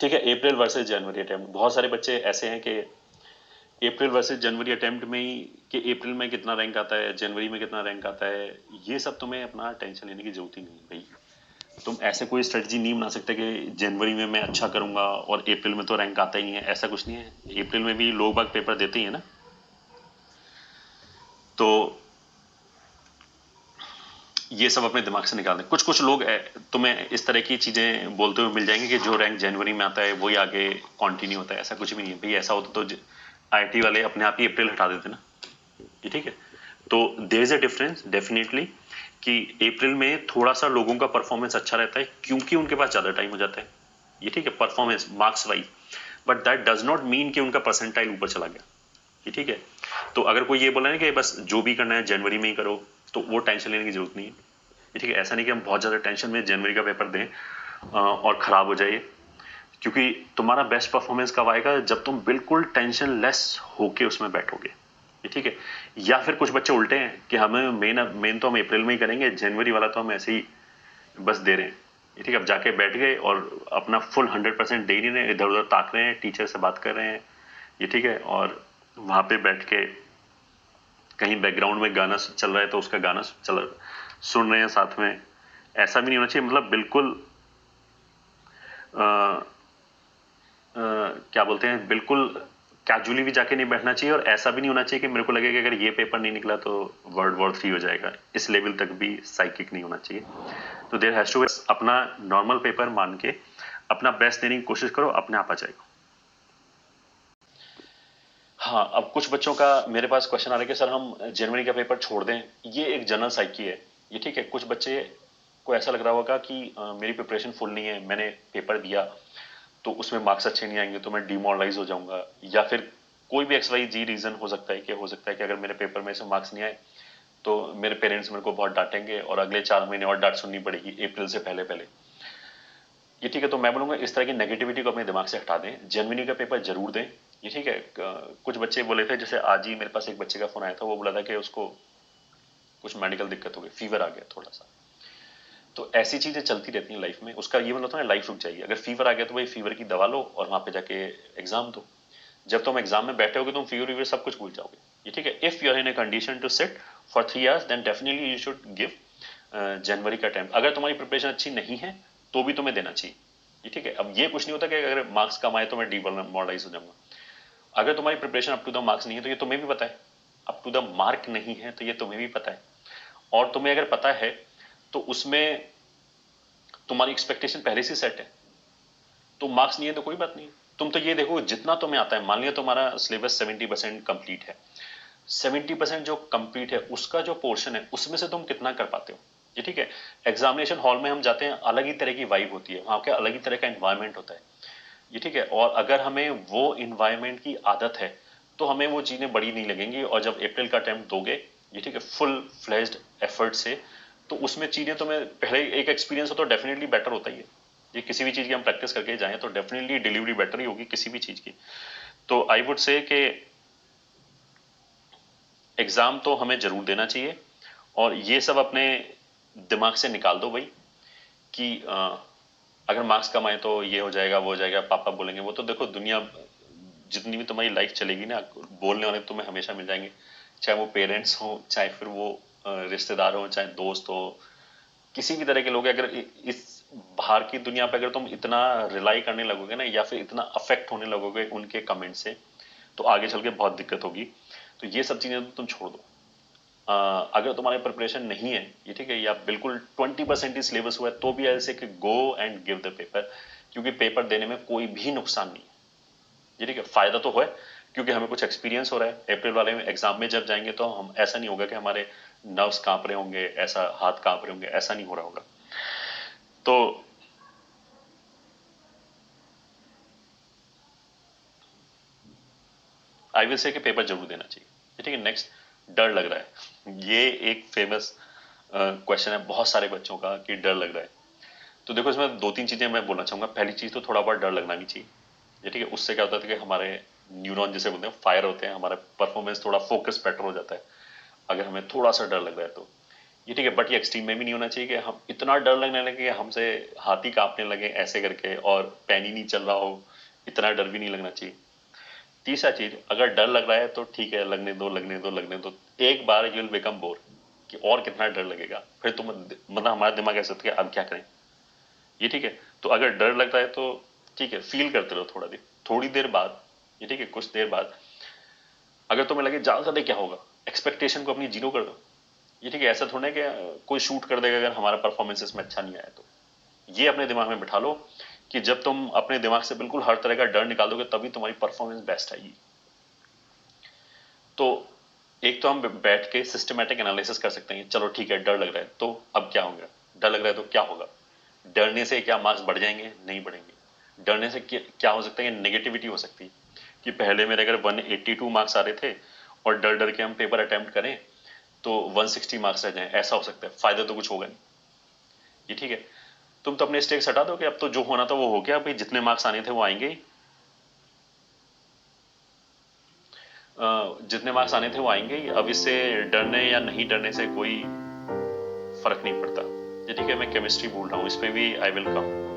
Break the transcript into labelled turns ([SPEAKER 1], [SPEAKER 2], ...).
[SPEAKER 1] ठीक है, अप्रैल वर्सेस जनवरी अटेम्प्ट, बहुत सारे बच्चे ऐसे हैं कि अप्रैल वर्सेस जनवरी अटेम्प्ट में ही कि अप्रैल में कितना रैंक आता है, जनवरी में कितना रैंक आता है, ये सब तुम्हें अपना टेंशन लेने की जरूरत ही नहीं है भाई। तुम ऐसे कोई स्ट्रेटजी नहीं बना सकते कि जनवरी में मैं अच्छा करूंगा और अप्रैल में तो रैंक आता ही नहीं है, ऐसा कुछ नहीं है। अप्रैल में भी लोग बाग पेपर देते ही है ना। तो ये सब अपने दिमाग से निकाल दें। कुछ कुछ लोग तुम्हें इस तरह की चीजें बोलते हुए मिल जाएंगे कि जो रैंक जनवरी में आता है वही आगे कंटिन्यू होता है, ऐसा कुछ भी नहीं है भाई। ऐसा होता तो आईआईटी वाले अपने आप ही अप्रैल हटा देते ना, ये ठीक है। तो there is a difference definitely कि अप्रैल में थोड़ा सा लोगों का परफॉर्मेंस अच्छा रहता है क्योंकि उनके पास ज्यादा टाइम हो जाता है, ये ठीक है, performance marks wise. But that does not mean कि उनका परसेंटाइल ऊपर चला गया, ये ठीक है। तो अगर कोई ये बोला ना कि बस जो भी करना है जनवरी में ही करो, तो वो टेंशन लेने की जरूरत नहीं है, ये ठीक है। ऐसा नहीं कि हम बहुत ज्यादा टेंशन में जनवरी का पेपर दें और खराब हो जाए, क्योंकि तुम्हारा बेस्ट परफॉर्मेंस कब आएगा, जब तुम बिल्कुल टेंशन लेस होके उसमें बैठोगे, ये ठीक है। या फिर कुछ बच्चे उल्टे हैं कि हमें मेन तो हम अप्रैल में ही करेंगे, जनवरी वाला तो हम ऐसे ही बस दे रहे हैं, ये ठीक है। अब जाके बैठ गए और अपना फुल 100% दे नहीं रहे, इधर उधर ताक रहे हैं, टीचर से बात कर रहे हैं, ये ठीक है। और वहां पे बैठ के कहीं बैकग्राउंड में गाना चल रहा है तो उसका गाना सुन रहे हैं साथ में, ऐसा भी नहीं होना चाहिए। मतलब बिल्कुल क्या बोलते हैं, बिल्कुल कैजुअली भी जाके नहीं बैठना चाहिए, और ऐसा भी नहीं होना चाहिए कि मेरे को लगे कि अगर ये पेपर नहीं निकला तो वर्ल्ड वॉर 3 हो जाएगा, इस लेवल तक भी साइकिक नहीं होना चाहिए। तो देयर हैज टू, अपना नॉर्मल पेपर मान के अपना बेस्ट देने की कोशिश करो, अपने आप आ जाएगा। हाँ, अब कुछ बच्चों का मेरे पास क्वेश्चन आ रहा है कि सर हम जनवरी का पेपर छोड़ दें, ये एक जनरल साइकी है, ये ठीक है। कुछ बच्चे को ऐसा लग रहा होगा कि मेरी प्रिपरेशन फुल नहीं है, मैंने पेपर दिया तो उसमें मार्क्स अच्छे नहीं आएंगे तो मैं डिमोरलाइज हो जाऊंगा, या फिर कोई भी XYZ रीजन हो सकता है कि अगर मेरे पेपर में से मार्क्स नहीं आए तो मेरे पेरेंट्स मेरे को बहुत डांटेंगे और अगले 4 महीने और डांट सुननी पड़ेगी अप्रैल से पहले पहले, ये ठीक है। तो मैं बोलूंगा इस तरह की नेगेटिविटी को अपने दिमाग से हटा दें, जनवरी का पेपर जरूर दें, ये ठीक है। कुछ बच्चे बोले थे, जैसे आज ही मेरे पास एक बच्चे का फोन आया था, वो बोला था कि उसको कुछ मेडिकल दिक्कत हो गई, फीवर आ गया थोड़ा सा। तो ऐसी चीजें चलती रहती हैं लाइफ में, उसका ये मतलब होता है लाइफ रुक जाएगी। अगर फीवर आ गया तो भाई फीवर की दवा लो और वहां पे जाके एग्जाम दो। जब तुम एग्जाम में बैठे होगे तुम फीवर सब कुछ भूल जाओगे, ये ठीक है। If you are in a condition to sit for 3 hours then definitely you should give जनवरी का टाइम। अगर तुम्हारी प्रिपरेशन अच्छी नहीं है तो भी तुम्हें देना चाहिए, ये ठीक है। अब ये कुछ नहीं होता कि अगर मार्क्स कम आए तो मैं डिमोरलाइज हो जाऊंगा। अगर तुम्हारी preparation up to the marks नहीं है तो ये तुम्हें भी पता है, अप टू द मार्क नहीं है तो ये तुम्हें भी पता है, और तुम्हें अगर पता है तो उसमें तुम्हारी एक्सपेक्टेशन पहले से सेट है, तो मार्क्स नहीं है तो कोई बात नहीं। तुम तो ये देखो जितना तुम्हें आता है, मान लिया तुम्हारा सिलेबस 70% कंप्लीट है, 70% जो कंप्लीट है उसका जो पोर्शन है उसमें से तुम कितना कर पाते हो, ये ठीक है। एग्जामिनेशन हॉल में हम जाते हैं, अलग ही तरह की वाइब होती है, वहां के अलग ही तरह का एनवायरमेंट होता है, ये ठीक है। और अगर हमें वो इन्वायरमेंट की आदत है तो हमें वो चीजें बड़ी नहीं लगेंगी, और जब अप्रैल का अटेम्प्ट दोगे, ये ठीक है, फुल फ्लेज्ड एफर्ट से, तो उसमें चीजें तुम्हें पहले एक एक्सपीरियंस हो तो डेफिनेटली बेटर होता ही है। ये किसी भी चीज की हम प्रैक्टिस करके जाएं तो डेफिनेटली डिलीवरी बेटर ही होगी किसी भी चीज की। तो आई वुड से कि एग्जाम तो हमें जरूर देना चाहिए, और ये सब अपने दिमाग से निकाल दो भाई कि अगर मार्क्स कम आए तो ये हो जाएगा वो हो जाएगा, पापा बोलेंगे, वो तो देखो दुनिया जितनी भी तुम्हारी लाइफ चलेगी ना, बोलने वाले तुम्हें हमेशा मिल जाएंगे, चाहे वो पेरेंट्स हो, चाहे फिर वो रिश्तेदार हो, चाहे दोस्त हो, किसी भी तरह के लोग। अगर इस बाहर की दुनिया पे अगर तुम इतना रिलाई करने लगोगे ना, या फिर इतना अफेक्ट होने लगोगे उनके कमेंट से, तो आगे चल के बहुत दिक्कत होगी। तो ये सब चीजें तो तुम छोड़ दो। अगर तुम्हारी प्रिपरेशन नहीं है, ये ठीक है, या बिल्कुल 20% ही सिलेबस हुआ है, तो भी ऐसे कि go and give the paper, क्योंकि पेपर देने में कोई भी नुकसान नहीं है, ये ठीक है। फायदा तो है क्योंकि हमें कुछ एक्सपीरियंस हो रहा है। अप्रैल वाले में एग्जाम में जब जाएंगे तो हम ऐसा नहीं होगा कि हमारे नर्व्स कांप रहे होंगे, ऐसा हाथ कांप रहे होंगे, ऐसा नहीं हो रहा होगा। तो आई विल से कि पेपर जरूर देना चाहिए, ये ठीक है। नेक्स्ट, डर लग रहा है, ये एक फेमस क्वेश्चन है बहुत सारे बच्चों का कि डर लग रहा है। तो देखो इसमें 2-3 चीजें मैं बोलना चाहूंगा। पहली चीज तो थोड़ा बहुत डर लगना भी चाहिए, ये ठीक है। उससे क्या होता है कि हमारे न्यूरॉन जिसे बोलते हैं फायर होते हैं, हमारा परफॉर्मेंस थोड़ा फोकस बेटर हो जाता है, अगर हमें थोड़ा सा डर लग रहा है तो। ये ठीक है, बट ये एक्सट्रीम में भी नहीं होना चाहिए कि हम इतना डर लगने लगे कि हमसे हाथी कांपने लगे ऐसे करके और पैन ही नहीं चल रहा हो, इतना डर भी नहीं लगना चाहिए। तीसरा चीज, अगर डर लग रहा है तो ठीक है, लगने दो लगने दो लगने दो, एक बार यू विल बिकम बोर कि और कितना डर लगेगा, फिर तुम मतलब हमारा दिमाग ऐसा होता है कि अब क्या करें। ये ठीक है, तो अगर डर लगता है तो ठीक है, फील करते रहो थोड़ा देर, थोड़ी देर बाद, ये ठीक है, कुछ देर बाद अगर तुम्हें लगे ज्यादा ज्यादा क्या होगा, एक्सपेक्टेशन को अपनी जीरो कर दो। ये ठीक है, ऐसा थोड़ा है कि कोई शूट कर देगा अगर हमारा परफॉर्मेंस इसमें अच्छा नहीं आया तो। ये अपने दिमाग में बिठा लो कि जब तुम अपने दिमाग से बिल्कुल हर तरह का डर निकाल दोगे तभी तुम्हारी परफॉर्मेंस बेस्ट आएगी। तो एक तो हम बैठ के सिस्टमेटिक एनालिसिस कर सकते हैं, चलो ठीक है डर लग रहा है तो अब क्या होगा, डर लग रहा है तो क्या होगा, डरने से क्या मार्क्स बढ़ जाएंगे, नहीं बढ़ेंगे। डरने से क्या हो सकता है, नेगेटिविटी हो सकती है कि पहले मेरे अगर 182 मार्क्स आ रहे थे और डर डर के हम पेपर अटेम्प्ट करें तो 160 मार्क्स रह जाए, ऐसा हो सकता है, फायदा तो कुछ होगा नहीं। ये ठीक है, तुम तो अपने स्टेक्स हटा दो कि अब तो जो होना था वो हो गया, भाई जितने मार्क्स आने थे वो आएंगे ही, जितने मार्क्स आने थे वो आएंगे ही, अब इससे डरने या नहीं डरने से कोई फर्क नहीं पड़ता। ये ठीक है, मैं केमिस्ट्री बोल रहा हूँ, इसमें भी आई विल कम।